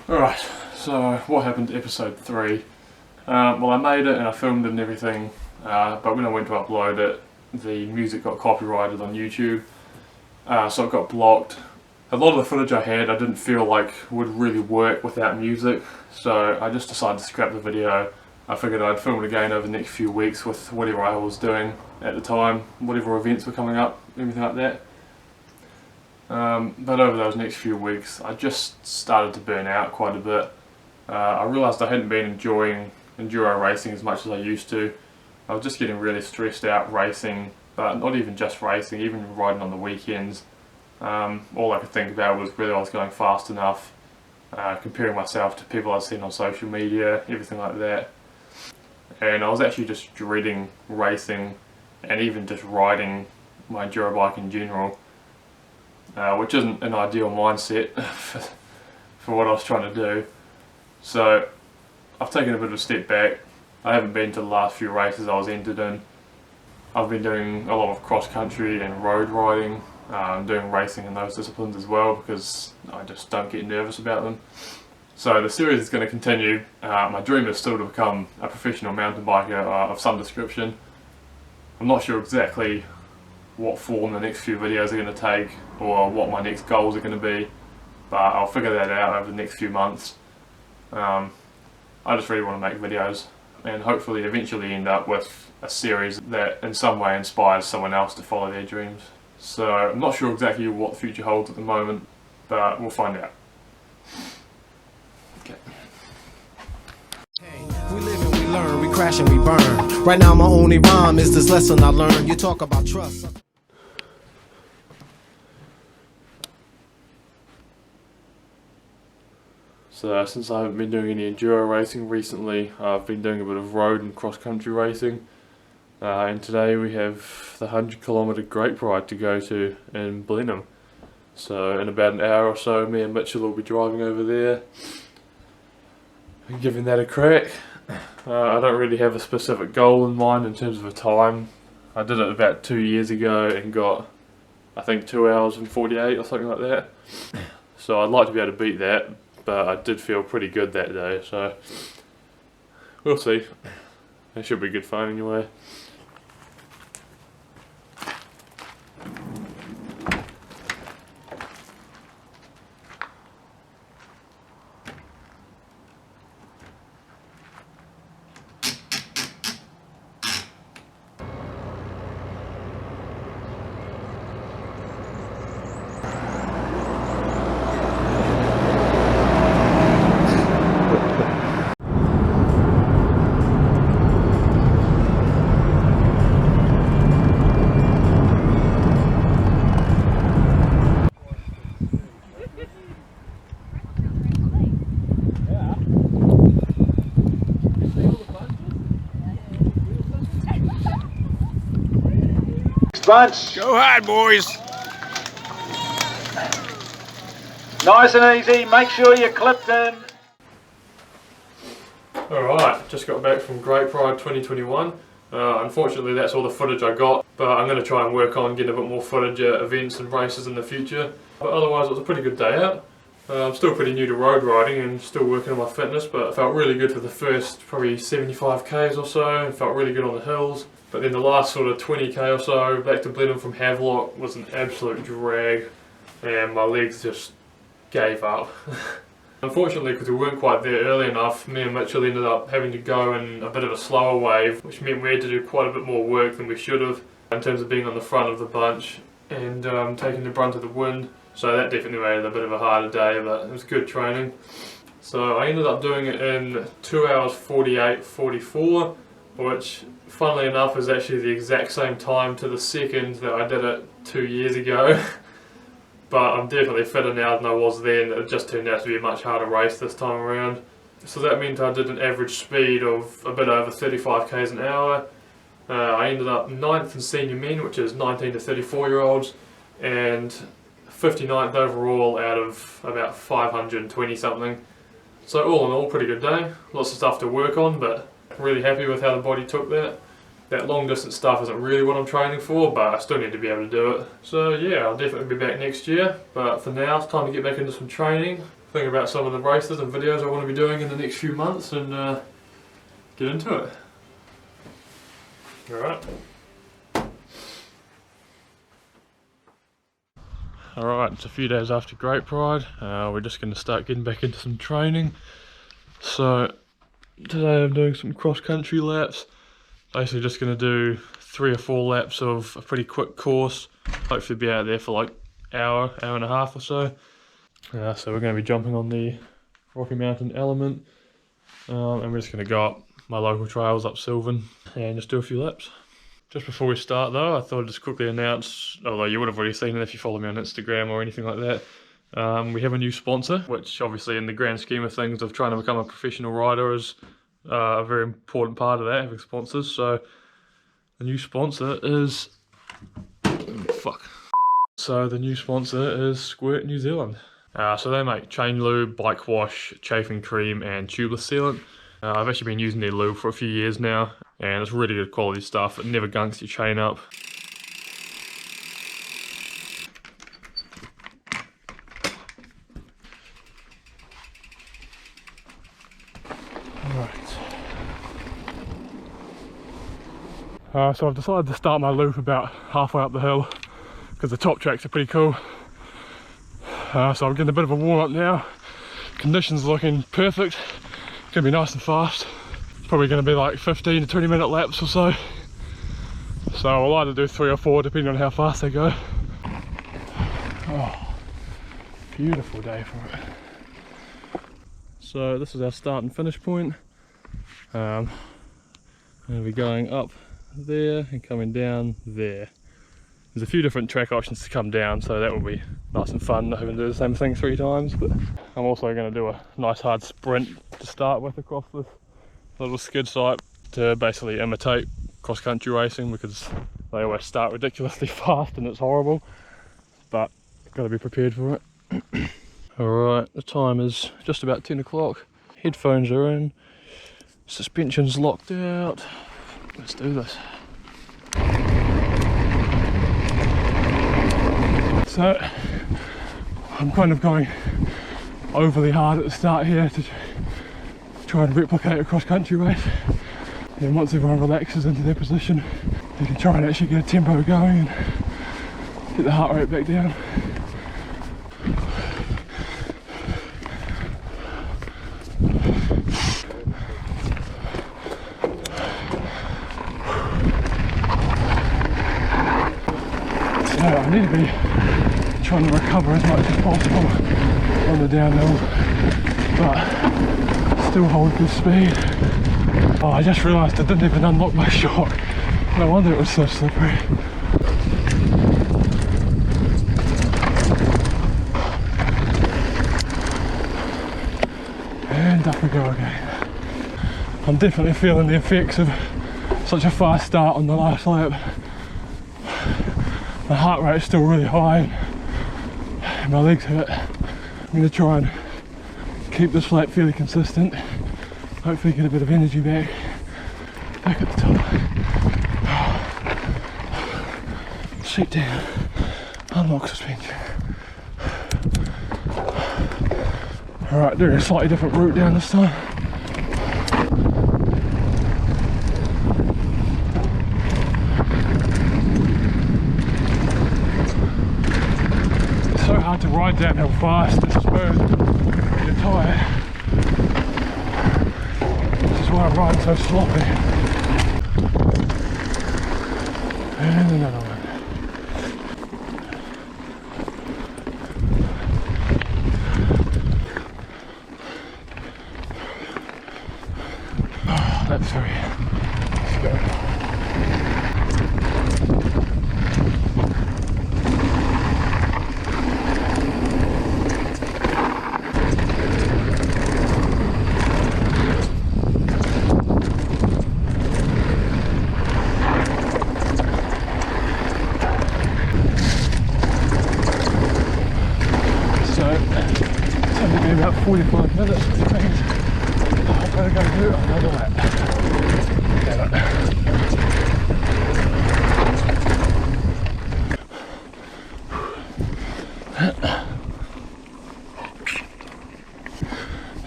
Alright, so what happened to episode 3? Well, I made it and I filmed it and everything, but when I went to upload it, the music got copyrighted on YouTube, so it got blocked. A lot of the footage I had I didn't feel like would really work without music, so I just decided to scrap the video. I figured I'd film it again over the next few weeks with whatever I was doing at the time, whatever events were coming up, everything like that. But over those next few weeks I just started to burn out quite a bit. I realised I hadn't been enjoying enduro racing as much as I used to. I was just getting really stressed out racing, but not even just racing, even riding on the weekends. All I could think about was whether I was going fast enough, comparing myself to people I'd seen on social media, everything like that. And I was actually just dreading racing and even just riding my enduro bike in general, which isn't an ideal mindset for what I was trying to do. So I've taken a bit of a step back. I haven't been to the last few races I was entered in. I've been doing a lot of cross country and road riding, doing racing in those disciplines as well because I just don't get nervous about them. So the series is going to continue. My dream is still to become a professional mountain biker of some description. I'm not sure exactly what form the next few videos are going to take or what my next goals are going to be, but I'll figure that out over the next few months. I just really want to make videos and hopefully eventually end up with a series that in some way inspires someone else to follow their dreams. So I'm not sure exactly what the future holds at the moment, but we'll find out. Okay. We live and we learn, we crash and we burn. Right now my only rhyme is this lesson I learned. You talk about trust. So since I haven't been doing any enduro racing recently, I've been doing a bit of road and cross-country racing. And today we have the 100-kilometre Grape Ride to go to in Blenheim. So in about an hour or so, me and Mitchell will be driving over there and giving that a crack. I don't really have a specific goal in mind in terms of a time. I did it about 2 years ago and got, I think, 2 hours and 48 or something like that. So I'd like to be able to beat that, but I did feel pretty good that day, so we'll see. It should be good fun anyway. Bunch. Go hard, boys. Nice and easy. Make sure you're clipped in. Alright, just got back from Grape Ride 2021. Unfortunately that's all the footage I got, but I'm going to try and work on getting a bit more footage at events and races in the future. But otherwise it was a pretty good day out. I'm still pretty new to road riding and still working on my fitness, but I felt really good for the first probably 75k's or so, and felt really good on the hills. But then the last sort of 20k or so back to Blenheim from Havelock was an absolute drag and my legs just gave up. Unfortunately, because we weren't quite there early enough, me and Mitchell ended up having to go in a bit of a slower wave, which meant we had to do quite a bit more work than we should have in terms of being on the front of the bunch and taking the brunt of the wind. So that definitely made it a bit of a harder day, but it was good training. So I ended up doing it in 2 hours 48:44, which funnily enough is actually the exact same time to the second that I did it 2 years ago. But I'm definitely fitter now than I was then. It just turned out to be a much harder race this time around. So that meant I did an average speed of a bit over 35k's an hour. I ended up 9th in senior men, which is 19 to 34 year olds, and 59th overall out of about 520 something. So all in all, pretty good day. Lots of stuff to work on, but really happy with how the body took that. That long distance stuff isn't really what I'm training for, but I still need to be able to do it. So yeah, I'll definitely be back next year, but for now it's time to get back into some training. think about some of the races and videos I want to be doing in the next few months and get into it. Alright. Alright, it's a few days after Grape Ride. We're just going to start getting back into some training. So today I'm doing some cross-country laps. Basically just going to do 3 or 4 laps of a pretty quick course. Hopefully be out there for like hour and a half or so. So we're going to be jumping on the Rocky Mountain Element, and we're just going to go up my local trails up Sylvan and just do a few laps. Just before we start though, I thought I'd just quickly announce, although you would have already seen it if you follow me on Instagram or anything like that, we have a new sponsor, which obviously in the grand scheme of things of trying to become a professional rider is a very important part of that, having sponsors. So the new sponsor is, So the new sponsor is Squirt New Zealand. So they make chain lube, bike wash, chafing cream and tubeless sealant. I've actually been using their lube for a few years now and it's really good quality stuff. It never gunks your chain up. Alright. So I've decided to start my loop about halfway up the hill because the top tracks are pretty cool. So I'm getting a bit of a warm up now. Conditions looking perfect. Gonna be nice and fast. Probably gonna be like 15 to 20 minute laps or so. So I'll either do 3 or 4 depending on how fast they go. Oh, beautiful day for it. So this is our start and finish point. I'm gonna be going up there and coming down there. There's a few different track options to come down, so that will be nice and fun, not having to do the same thing 3 times. But I'm also going to do a nice hard sprint to start with across this little skid site to basically imitate cross-country racing, because they always start ridiculously fast and it's horrible, but got to be prepared for it. Alright, the time is just about 10 o'clock. Headphones are in, suspension's locked out. Let's do this. So I'm kind of going overly hard at the start here to try and replicate a cross-country race. And once everyone relaxes into their position, you can try and actually get a tempo going and get the heart rate back down. So I need to be trying to recover as much as possible on the downhill, but still hold good speed. Oh, I just realised I didn't even unlock my shock. No wonder it was so slippery. And up we go again. I'm definitely feeling the effects of such a fast start on the last lap. My heart rate is still really high. My legs hurt. I'm going to try and keep this lap fairly consistent. Hopefully get a bit of energy back at the top. Seat down, unlock suspension. Alright, doing a slightly different route down this time. Hard to ride downhill fast and smooth when you're tired. This is why I'm riding so sloppy. And another one. Oh, that's 3. Let's go. About 45 minutes, which means I've got to go do another lap.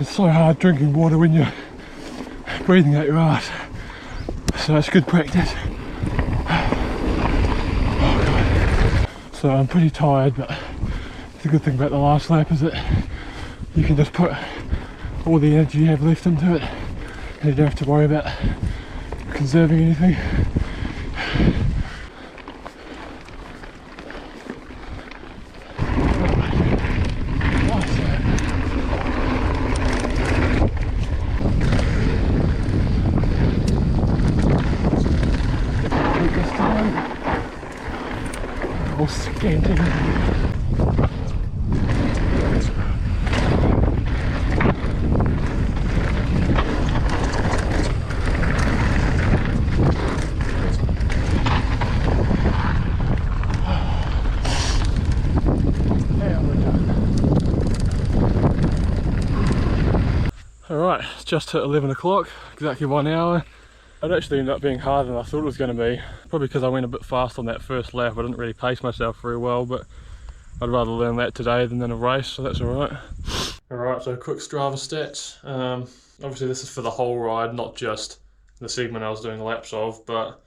It's so hard drinking water when you're breathing out your ass. So it's good practice. Oh God. So I'm pretty tired, but the good thing about the last lap is that you can just put all the energy you have left into it and you don't have to worry about conserving anything. Scanty. Alright, it's just hit 11 o'clock, exactly 1 hour. It actually ended up being harder than I thought it was going to be. Probably because I went a bit fast on that first lap. I didn't really pace myself very well, but I'd rather learn that today than in a race, so that's alright. Alright, so quick Strava stats. Obviously this is for the whole ride, not just the segment I was doing laps of, but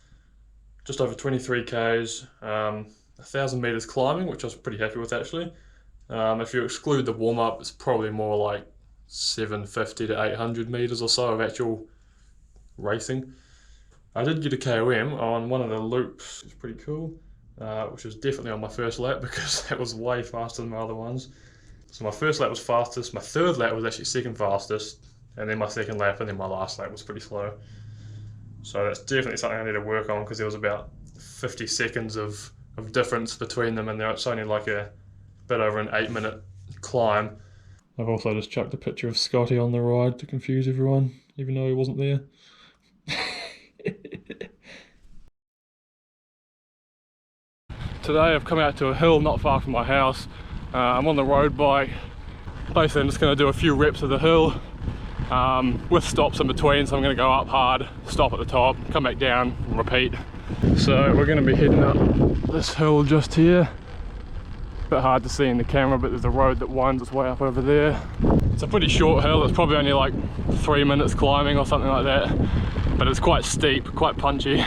just over 23 Ks, 1,000 meters climbing, which I was pretty happy with actually. If you exclude the warm-up, it's probably more like 750 to 800 meters or so of actual racing. I did get a KOM on one of the loops, which was pretty cool, which was definitely on my first lap because that was way faster than my other ones. So my first lap was fastest, my third lap was actually second fastest, and then my second lap and then my last lap was pretty slow. So that's definitely something I need to work on because there was about 50 seconds of difference between them, and it's only like a bit over an 8-minute climb. I've also just chucked a picture of Scotty on the ride to confuse everyone, even though he wasn't there. Today I've come out to a hill not far from my house. I'm on the road bike. Basically I'm just going to do a few reps of the hill with stops in between, so I'm going to go up hard, stop at the top, come back down and repeat. So we're going to be heading up this hill just here. A bit hard to see in the camera, but there's a road that winds its way up over there. It's a pretty short hill, it's probably only like 3 minutes climbing or something like that, but it's quite steep, quite punchy.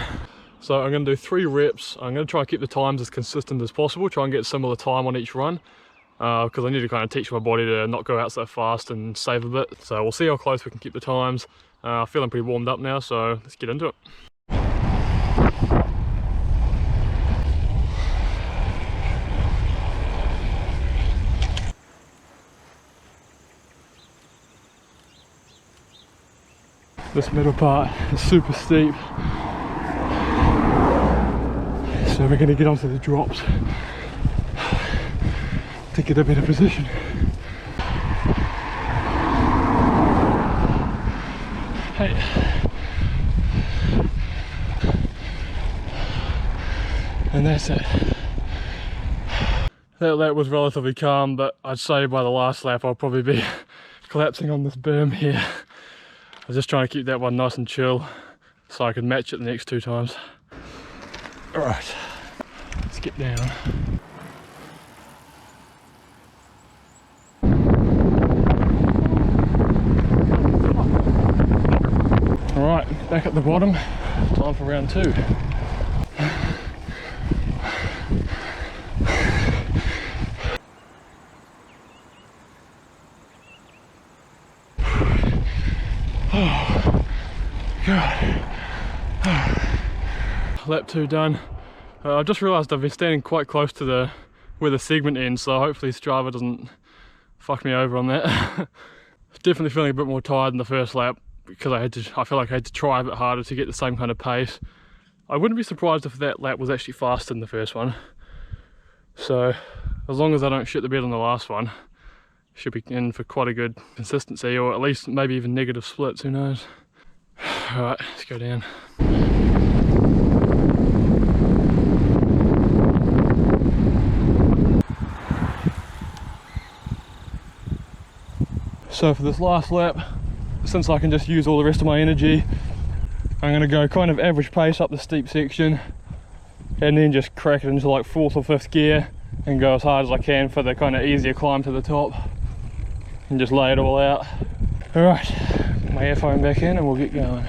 So I'm going to do 3 reps. I'm going to try and keep the times as consistent as possible, try and get similar time on each run, because I need to kind of teach my body to not go out so fast and save a bit. So we'll see how close we can keep the times. Feeling pretty warmed up now, so let's get into it. This middle part is super steep, so we're going to get onto the drops to get a better position. Hey. And that's it. That lap was relatively calm, but I'd say by the last lap I'll probably be collapsing on this berm here. I was just trying to keep that one nice and chill so I can match it the next 2 times. Alright, let's get down. Alright, back at the bottom, time for round 2. Oh, God. Lap 2 done. I've just realised I've been standing quite close to where the segment ends, so hopefully Strava doesn't fuck me over on that. Definitely feeling a bit more tired than the first lap because I feel like I had to try a bit harder to get the same kind of pace. I wouldn't be surprised if that lap was actually faster than the first one. So as long as I don't shit the bed on the last one, should be in for quite a good consistency, or at least maybe even negative splits, who knows. Alright, let's go down. So for this last lap, since I can just use all the rest of my energy, I'm going to go kind of average pace up the steep section and then just crack it into like 4th or 5th gear and go as hard as I can for the kind of easier climb to the top and just lay it all out. Alright, my earphone back in and we'll get going.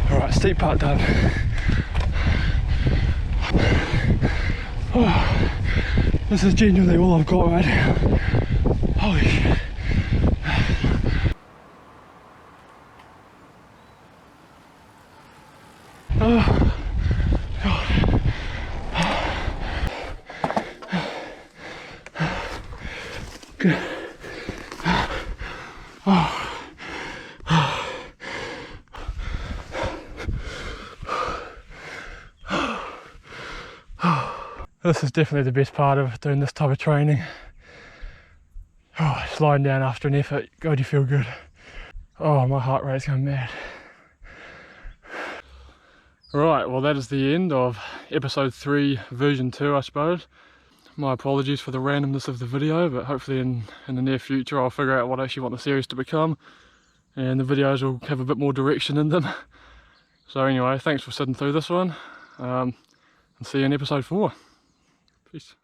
Alright, steep part done. Oh, this is genuinely all I've got right now. Holy shit. Oh, God. Good. Oh. This is definitely the best part of doing this type of training. Oh, just lying down after an effort, God, you feel good. Oh, my heart rate's going mad. Right, well that is the end of episode 3 version 2, I suppose. My apologies for the randomness of the video, but hopefully in the near future I'll figure out what I actually want the series to become, and the videos will have a bit more direction in them. So anyway, thanks for sitting through this one, and see you in episode 4. Peace.